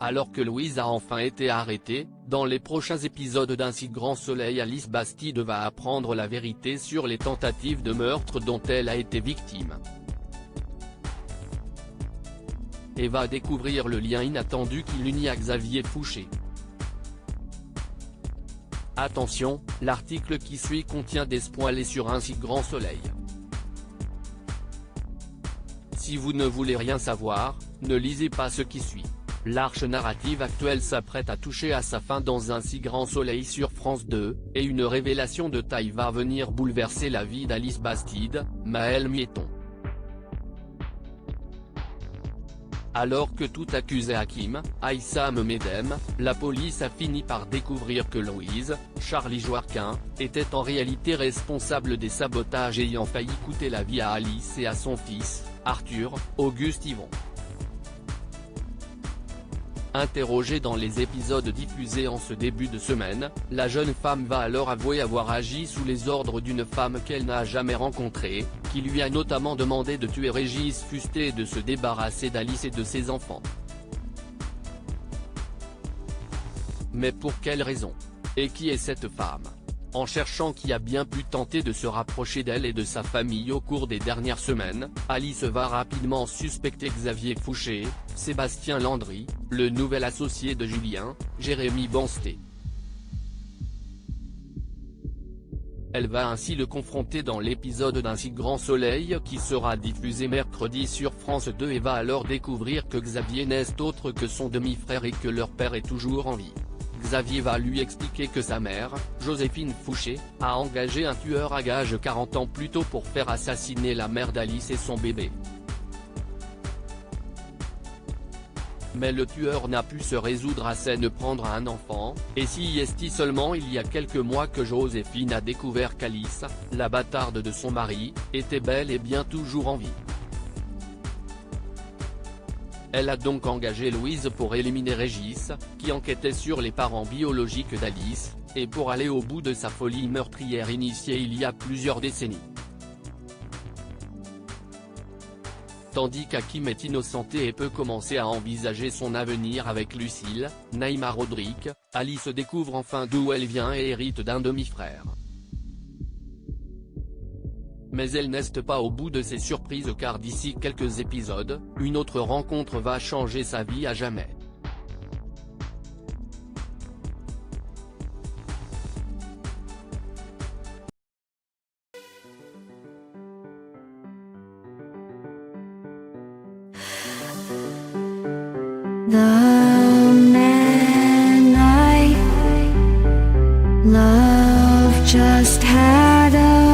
Alors que Louise a enfin été arrêtée, dans les prochains épisodes d'Un si grand soleil, Alice Bastide va apprendre la vérité sur les tentatives de meurtre dont elle a été victime. Et va découvrir le lien inattendu qui l'unit à Xavier Fouché. Attention, l'article qui suit contient des spoilers sur Un si grand soleil. Si vous ne voulez rien savoir, ne lisez pas ce qui suit. L'arche narrative actuelle s'apprête à toucher à sa fin dans Un si grand soleil sur France 2, et une révélation de taille va venir bouleverser la vie d'Alice Bastide, Maëlle Mietton. Alors que tout accusait Hakim, Aïssam Medem, la police a fini par découvrir que Louise, Charlie Joarquin, était en réalité responsable des sabotages ayant failli coûter la vie à Alice et à son fils, Arthur, Auguste Yvon. Interrogée dans les épisodes diffusés en ce début de semaine, la jeune femme va alors avouer avoir agi sous les ordres d'une femme qu'elle n'a jamais rencontrée, qui lui a notamment demandé de tuer Régis Fusté et de se débarrasser d'Alice et de ses enfants. Mais pour quelle raison? Et qui est cette femme? En cherchant qui a bien pu tenter de se rapprocher d'elle et de sa famille au cours des dernières semaines, Alice va rapidement suspecter Xavier Fouché, Sébastien Landry, le nouvel associé de Julien, Jérémy Bansté. Elle va ainsi le confronter dans l'épisode d'Un si grand soleil qui sera diffusé mercredi sur France 2 et va alors découvrir que Xavier n'est autre que son demi-frère et que leur père est toujours en vie. Xavier va lui expliquer que sa mère, Joséphine Fouché, a engagé un tueur à gages 40 ans plus tôt pour faire assassiner la mère d'Alice et son bébé. Mais le tueur n'a pu se résoudre à ne prendre un enfant, et si est seulement il y a quelques mois que Joséphine a découvert qu'Alice, la bâtarde de son mari, était bel et bien toujours en vie. Elle a donc engagé Louise pour éliminer Régis, qui enquêtait sur les parents biologiques d'Alice, et pour aller au bout de sa folie meurtrière initiée il y a plusieurs décennies. Tandis qu'Hakim est innocenté et peut commencer à envisager son avenir avec Lucille, Naïma Rodrigue, Alice découvre enfin d'où elle vient et hérite d'un demi-frère. Mais elle n'est pas au bout de ses surprises car d'ici quelques épisodes, une autre rencontre va changer sa vie à jamais. The man I love just had a